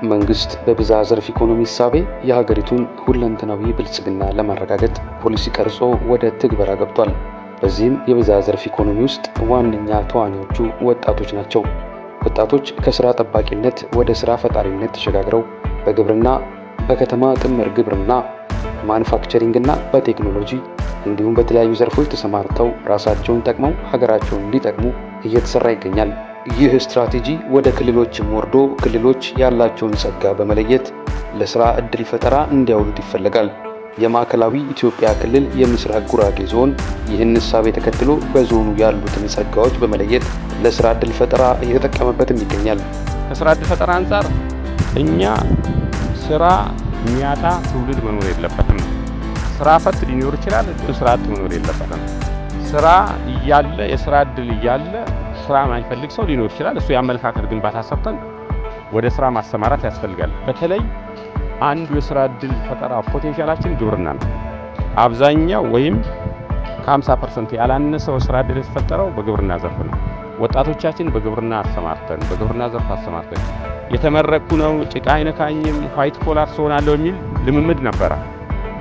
መንግስት በብዝሃ ዘርፍ ኢኮኖሚ እሳቤ የሀገሪቱን ሁለንተናዊ ብልጽግና ለማረጋገጥ ፖሊሲ ቀርጾ ወደ ትግበራ ገብቷል። በዚህም የብዝሃ ዘርፍ ኢኮኖሚ ውስጥ ዋነኛ ተዋናዮቹ ወጣቶች ናቸው። ወጣቶች ከስራ ጠባቂነት ወደ ስራ ፈጣሪነት ተሸጋግረው በግብርና፣ በከተማ ጥምር ግብርና፣ ማኑፋክቸሪንግ እና በቴክኖሎጂ እንዲሁም በተለያዩ ዘርፎች ተሰማርተው ራሳቸውን ጠቅመው ሀገራቸውን እንዲጠቅሙ እየተሰራ ይገኛል። ይህ ስትራቴጂ ወደ ክልሎችም ወርዶ ክልሎች ያላቸውን ጸጋ በመለየት ለስራ ዕድል ፈጠራ እንዲያውሉት ይፈልጋል። የማዕከላዊ ኢትዮጵያ ክልል የምስራቅ ጉራጌ ዞን ይህን እሳቤ ተከትሎ በዞኑ ያሉትን ጸጋዎች በመለየት ለስራ ዕድል ፈጠራ እየተጠቀመበትም ይገኛል። ከስራ ዕድል ፈጠራ አንጻር እኛ ስራ የሚያጣ ትውልድ መኖር የለበትም። ስራ ፈት ሊኖር ይችላል፣ ስራ አጥ መኖር የለበትም። ስራ እያለ የስራ ዕድል እያለ ስራ ማይፈልግ ሰው ሊኖር ይችላል። እሱ የአመለካከት ግንባታ ሰርተን ወደ ስራ ማሰማራት ያስፈልጋል። በተለይ አንዱ የስራ ዕድል ፈጠራ ፖቴንሻላችን ግብርና ነው። አብዛኛው ወይም ከ50% ያላነሰው ስራ ዕድል የተፈጠረው በግብርና ዘርፍ ነው። ወጣቶቻችን በግብርና ዘርፍ አሰማርተን የተመረቁ ነው። ጭቃ አይነካኝም፣ ዋይት ኮላር ሆናለሁ የሚል ልምምድ ነበረ።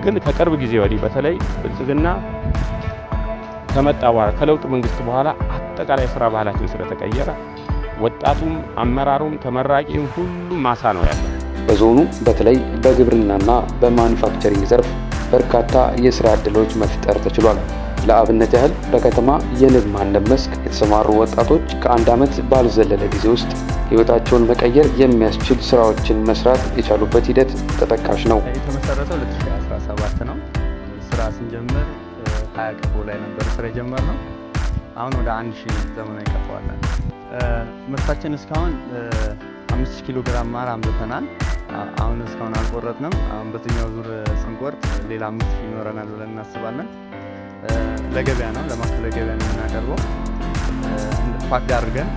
ግን ከቅርብ ጊዜ ወዲህ በተለይ ብልጽግና ከመጣ በኋላ ከለውጥ መንግስት በኋላ አጠቃላይ ስራ ባህላችን ስለተቀየረ ወጣቱም አመራሩም ተመራቂም ሁሉም ማሳ ነው ያለው። በዞኑ በተለይ በግብርናና በማኑፋክቸሪንግ ዘርፍ በርካታ የስራ ዕድሎች መፍጠር ተችሏል። ለአብነት ያህል በከተማ የንብ ማነብ መስክ የተሰማሩ ወጣቶች ከአንድ ዓመት ባልዘለለ ጊዜ ውስጥ ህይወታቸውን መቀየር የሚያስችል ስራዎችን መስራት የቻሉበት ሂደት ተጠቃሽ ነው። የተመሰረተው 2017 ነው። ስራ ስንጀምር 20 ቀፎ ላይ ነበር ስራ የጀመርነው። አሁን ወደ 1000 ዘመናዊ ቀፎ አለን። ምርታችን እስካሁን 5 ኪሎ ግራም ማር አምርተናል። አሁን እስካሁን አልቆረጥንም። አሁን በዚህኛው ዙር ስንቆርጥ ሌላ 5 ይኖረናል ብለን እናስባለን። ለገበያ ነው፣ ለማዕከላዊ ገበያ ነው የምናቀርበው። ፓክ አድርገን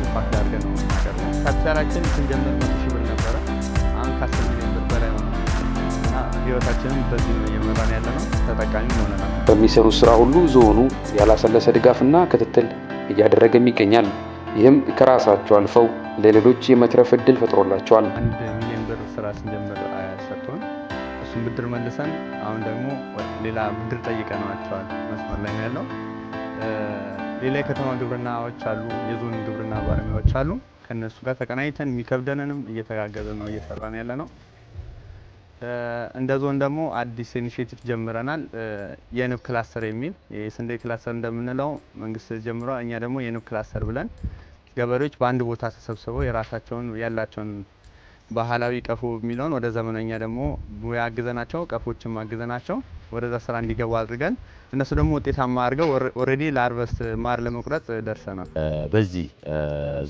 ፓክ አድርገን ነው የምናቀርበው። ካፒታላችን ስንጀምር 100,000 ብር ነበረ። አሁን ከ10 ሚሊዮን ብር በላይ ነው እና ህይወታችንም በዚህ ነው እየመራን ያለ ነው። ተጠቃሚም ሆነናል። በሚሰሩት ስራ ሁሉ ዞኑ ያላሰለሰ ድጋፍና ክትትል እያደረገም ይገኛል። ይህም ከራሳቸው አልፈው ለሌሎች የመትረፍ ዕድል ፈጥሮላቸዋል። 1 ሚሊዮን ብር ስራ ስንጀምር ሰጥቶን እሱን ብድር መልሰን አሁን ደግሞ ሌላ ብድር ጠይቀናቸዋል። መስመር ላይ ነው ያለው። ሌላ የከተማ ግብርናዎች አሉ፣ የዞን ግብርና ባለሙያዎች አሉ። ከነሱ ጋር ተቀናይተን የሚከብደንንም እየተጋገዘ ነው እየሰራን ያለ ነው። እንደ ዞን ደግሞ አዲስ ኢኒሼቲቭ ጀምረናል። የንብ ክላስተር የሚል የስንዴ ክላስተር እንደምንለው መንግስት ጀምሮ እኛ ደግሞ የንብ ክላስተር ብለን ገበሬዎች በአንድ ቦታ ተሰብስበው የራሳቸውን ያላቸውን ባህላዊ ቀፎ የሚለውን ወደ ዘመናኛ ደግሞ ሙያ አግዘናቸው ቀፎችን አግዘናቸው ወደዛ ስራ እንዲገቡ አድርገን እነሱ ደግሞ ውጤታማ አድርገው ኦሬዲ ለአርቨስት ማር ለመቁረጥ ደርሰናል። በዚህ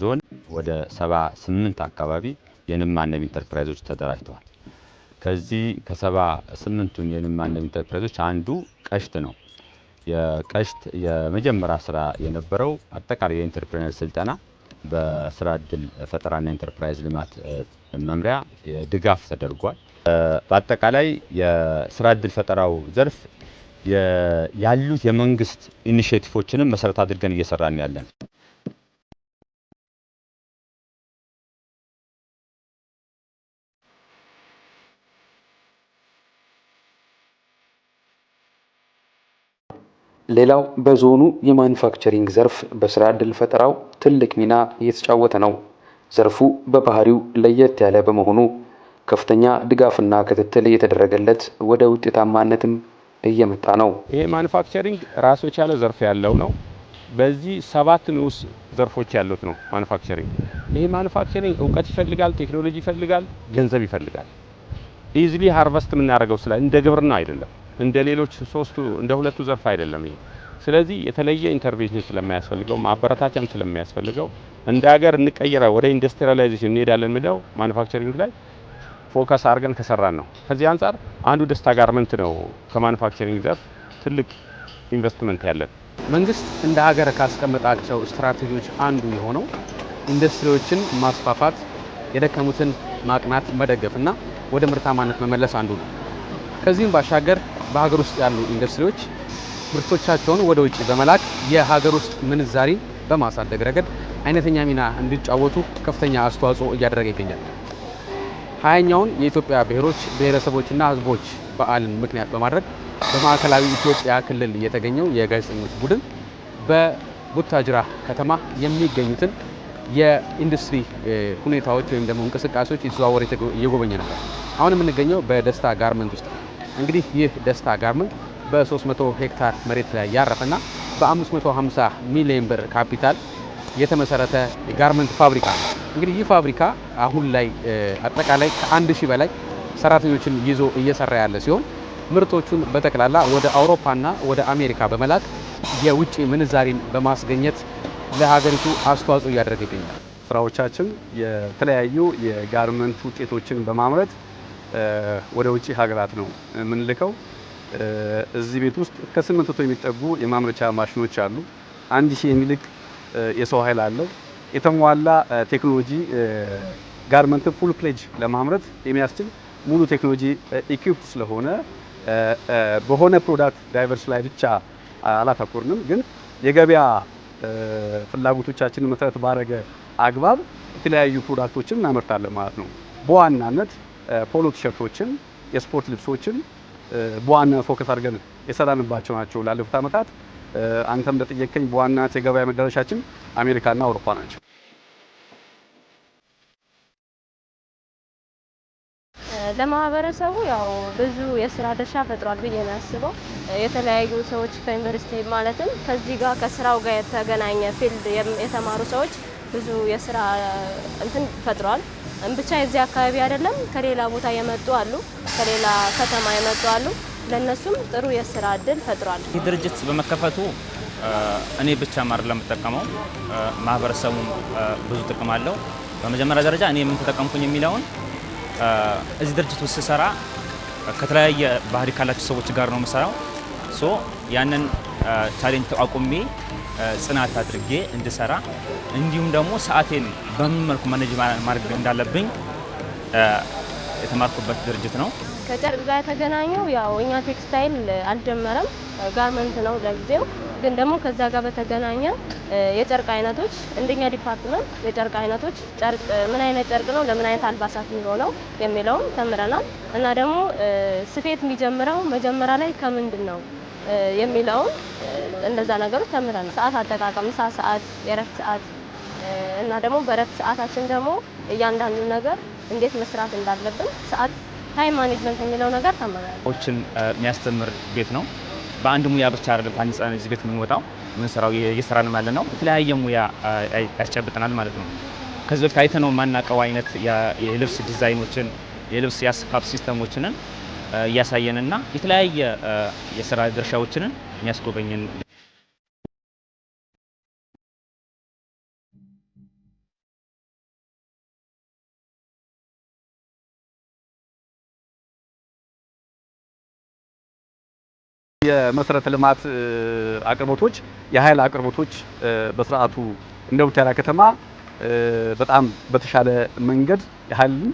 ዞን ወደ 78 አካባቢ የንብ ማነብ ኢንተርፕራይዞች ተደራጅተዋል። ከዚህ ከ78ቱ የንብ ማነብ ኢንተርፕራይዞች አንዱ ቀሽት ነው። የቀሽት የመጀመሪያ ስራ የነበረው አጠቃላይ የኢንተርፕረነር ስልጠና በስራ ዕድል ፈጠራና ኢንተርፕራይዝ ልማት መምሪያ ድጋፍ ተደርጓል። በአጠቃላይ የስራ ዕድል ፈጠራው ዘርፍ ያሉት የመንግስት ኢኒሼቲቮችንም መሰረት አድርገን እየሰራን ያለን። ሌላው በዞኑ የማኑፋክቸሪንግ ዘርፍ በስራ ዕድል ፈጠራው ትልቅ ሚና እየተጫወተ ነው። ዘርፉ በባህሪው ለየት ያለ በመሆኑ ከፍተኛ ድጋፍና ክትትል እየተደረገለት ወደ ውጤታማነትም እየመጣ ነው። ይሄ ማኑፋክቸሪንግ ራሱ የቻለ ዘርፍ ያለው ነው። በዚህ 7 ንዑስ ዘርፎች ያሉት ነው ማኑፋክቸሪንግ። ይሄ ማኑፋክቸሪንግ እውቀት ይፈልጋል፣ ቴክኖሎጂ ይፈልጋል፣ ገንዘብ ይፈልጋል። ኢዚሊ ሃርቨስት የምናደርገው ስለ እንደ ግብርና አይደለም፣ እንደ ሌሎች ሶስቱ እንደ ሁለቱ ዘርፍ አይደለም ይሄ። ስለዚህ የተለየ ኢንተርቬንሽን ስለማያስፈልገው ማበረታቻም ስለማያስፈልገው እንደ ሀገር እንቀየራለን ወደ ኢንዱስትሪያላይዜሽን እንሄዳለን ምለው ማኑፋክቸሪንግ ላይ ፎከስ አድርገን ከሰራን ነው። ከዚህ አንፃር አንዱ ደስታ ጋርመንት ነው ከማኑፋክቸሪንግ ዘርፍ ትልቅ ኢንቨስትመንት ያለን። መንግስት እንደ ሀገር ካስቀመጣቸው ስትራቴጂዎች አንዱ የሆነው ኢንዱስትሪዎችን ማስፋፋት፣ የደከሙትን ማቅናት፣ መደገፍና ወደ ምርታማነት መመለስ አንዱ ነው። ከዚህም ባሻገር በሀገር ውስጥ ያሉ ኢንዱስትሪዎች ምርቶቻቸውን ወደ ውጭ በመላክ የሀገር ውስጥ ምንዛሪ በማሳደግ ረገድ አይነተኛ ሚና እንዲጫወቱ ከፍተኛ አስተዋጽኦ እያደረገ ይገኛል። 20ኛውን የኢትዮጵያ ብሔሮች ብሔረሰቦችና ሕዝቦች በዓልን ምክንያት በማድረግ በማዕከላዊ ኢትዮጵያ ክልል የተገኘው የጋዜጠኞች ቡድን በቡታጅራ ከተማ የሚገኙትን የኢንዱስትሪ ሁኔታዎች ወይም ደግሞ እንቅስቃሴዎች የተዘዋወረ እየጎበኘ ነበር። አሁን የምንገኘው በደስታ ጋርመንት ውስጥ ነው። እንግዲህ ይህ ደስታ ጋርመንት በ300 ሄክታር መሬት ላይ ያረፈና በ550 ሚሊዮን ብር ካፒታል የተመሰረተ የጋርመንት ፋብሪካ ነው። እንግዲህ ይህ ፋብሪካ አሁን ላይ አጠቃላይ ከ1000 በላይ ሰራተኞችን ይዞ እየሰራ ያለ ሲሆን ምርቶቹን በጠቅላላ ወደ አውሮፓና ወደ አሜሪካ በመላክ የውጭ ምንዛሪን በማስገኘት ለሀገሪቱ አስተዋጽኦ እያደረገ ይገኛል። ስራዎቻችን የተለያዩ የጋርመንት ውጤቶችን በማምረት ወደ ውጭ ሀገራት ነው የምንልከው። እዚህ ቤት ውስጥ ከ800 የሚጠጉ የማምረቻ ማሽኖች አሉ። 1000 የሚልቅ የሰው ኃይል አለው። የተሟላ ቴክኖሎጂ ጋርመንትን ፉል ፕሌጅ ለማምረት የሚያስችል ሙሉ ቴክኖሎጂ ኢኩፕ ስለሆነ በሆነ ፕሮዳክት ዳይቨርስ ላይ ብቻ አላተኮርንም፣ ግን የገበያ ፍላጎቶቻችንን መሰረት ባደረገ አግባብ የተለያዩ ፕሮዳክቶችን እናመርታለን ማለት ነው። በዋናነት ፖሎ ቲሸርቶችን፣ የስፖርት ልብሶችን በዋናነት ፎከስ አድርገን የሰራንባቸው ናቸው ላለፉት ዓመታት። አንተም እንደጠየቀኝ በዋናነት የገበያ መዳረሻችን አሜሪካና አውሮፓ ናቸው። ለማህበረሰቡ ያው ብዙ የስራ ድርሻ ፈጥሯል ብዬ ነው ያስበው። የተለያዩ ሰዎች ከዩኒቨርሲቲ ማለትም ከዚህ ጋር ከስራው ጋር የተገናኘ ፊልድ የተማሩ ሰዎች ብዙ የስራ እንትን ፈጥሯል። ብቻ የዚህ አካባቢ አይደለም ከሌላ ቦታ የመጡ አሉ፣ ከሌላ ከተማ የመጡ አሉ። ለነሱም ጥሩ የስራ እድል ፈጥሯል። ይህ ድርጅት በመከፈቱ እኔ ብቻ ማር ለምጠቀመው ማህበረሰቡም ብዙ ጥቅም አለው። በመጀመሪያ ደረጃ እኔ ምን ተጠቀምኩኝ የሚለውን እዚህ ድርጅት ውስጥ ስሰራ ከተለያየ ባህሪ ካላቸው ሰዎች ጋር ነው የምሰራው። ያንን ቻሌንጅ ተቋቁሜ ጽናት አድርጌ እንድሰራ እንዲሁም ደግሞ ሰዓቴን በምን መልኩ ማኔጅ ማድረግ እንዳለብኝ የተማርኩበት ድርጅት ነው። ከጨርቅ ጋር የተገናኘው ያው እኛ ቴክስታይል አልጀመረም፣ ጋርመንት ነው ለጊዜው። ግን ደግሞ ከዛ ጋር በተገናኘ የጨርቅ አይነቶች እንደኛ ዲፓርትመንት የጨርቅ አይነቶች ጨርቅ ምን አይነት ጨርቅ ነው ለምን አይነት አልባሳት የሚሆነው የሚለውን ተምረናል። እና ደግሞ ስፌት የሚጀምረው መጀመሪያ ላይ ከምንድን ነው የሚለውን እንደዛ ነገሮች ተምረናል። ሰዓት አጠቃቀም፣ ምሳ ሰዓት፣ የረፍት ሰዓት እና ደግሞ በረፍት ሰዓታችን ደግሞ እያንዳንዱ ነገር እንዴት መስራት እንዳለብን ሰዓት ታይም ማኔጅመንት የሚለው ነገር ተምረናል። ኦችን የሚያስተምር ቤት ነው። በአንድ ሙያ ብቻ አይደለም ታንጸን እዚህ ቤት የምንወጣው የምንሰራው እየሰራን ማለት ነው። የተለያየ ሙያ ያስጨብጠናል ማለት ነው። ከዚህ በፊት አይተነው የማናውቀው አይነት የልብስ ዲዛይኖችን የልብስ የአሰፋፍ ሲስተሞችን እያሳየንና የተለያየ የስራ ድርሻዎችን የሚያስጎበኝን የመሰረተ ልማት አቅርቦቶች የኃይል አቅርቦቶች በስርዓቱ እንደ ቡታጅራ ከተማ በጣም በተሻለ መንገድ የኃይልን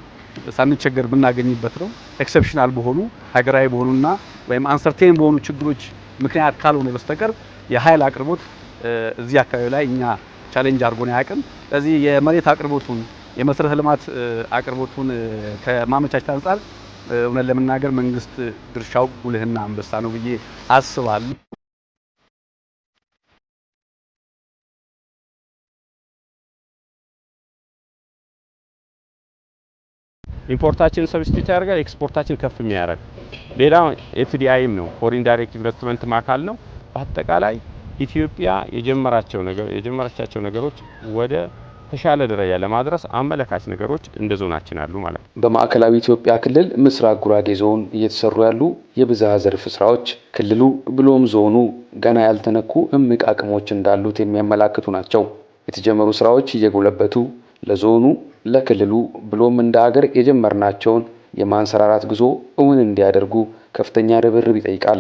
ሳንቸገር ብናገኝበት ነው። ኤክሰፕሽናል በሆኑ ሀገራዊ በሆኑና ወይም አንሰርቴን በሆኑ ችግሮች ምክንያት ካልሆነ በስተቀር የኃይል አቅርቦት እዚህ አካባቢ ላይ እኛ ቻሌንጅ አድርጎን አያውቅም። ስለዚህ የመሬት አቅርቦቱን የመሰረተ ልማት አቅርቦቱን ከማመቻቸት አንጻር እውነት ለመናገር መንግስት ድርሻው ጉልህና አንበሳ ነው ብዬ አስባለሁ። ኢምፖርታችን ሰብስቲት ያደርጋል፣ ኤክስፖርታችን ከፍ የሚያደርግ ሌላው ኤፍዲአይም ነው፣ ፎሪን ዳይሬክት ኢንቨስትመንት ማካል ነው። በአጠቃላይ ኢትዮጵያ የጀመረቻቸው ነገሮች ወደ ተሻለ ደረጃ ለማድረስ አመለካች ነገሮች እንደ ዞናችን አሉ ማለት ነው። በማዕከላዊ ኢትዮጵያ ክልል ምስራቅ ጉራጌ ዞን እየተሰሩ ያሉ የብዝሃ ዘርፍ ስራዎች ክልሉ ብሎም ዞኑ ገና ያልተነኩ እምቅ አቅሞች እንዳሉት የሚያመላክቱ ናቸው። የተጀመሩ ስራዎች እየጎለበቱ ለዞኑ ለክልሉ ብሎም እንደ ሀገር የጀመርናቸውን የማንሰራራት ጉዞ እውን እንዲያደርጉ ከፍተኛ ርብርብ ይጠይቃል።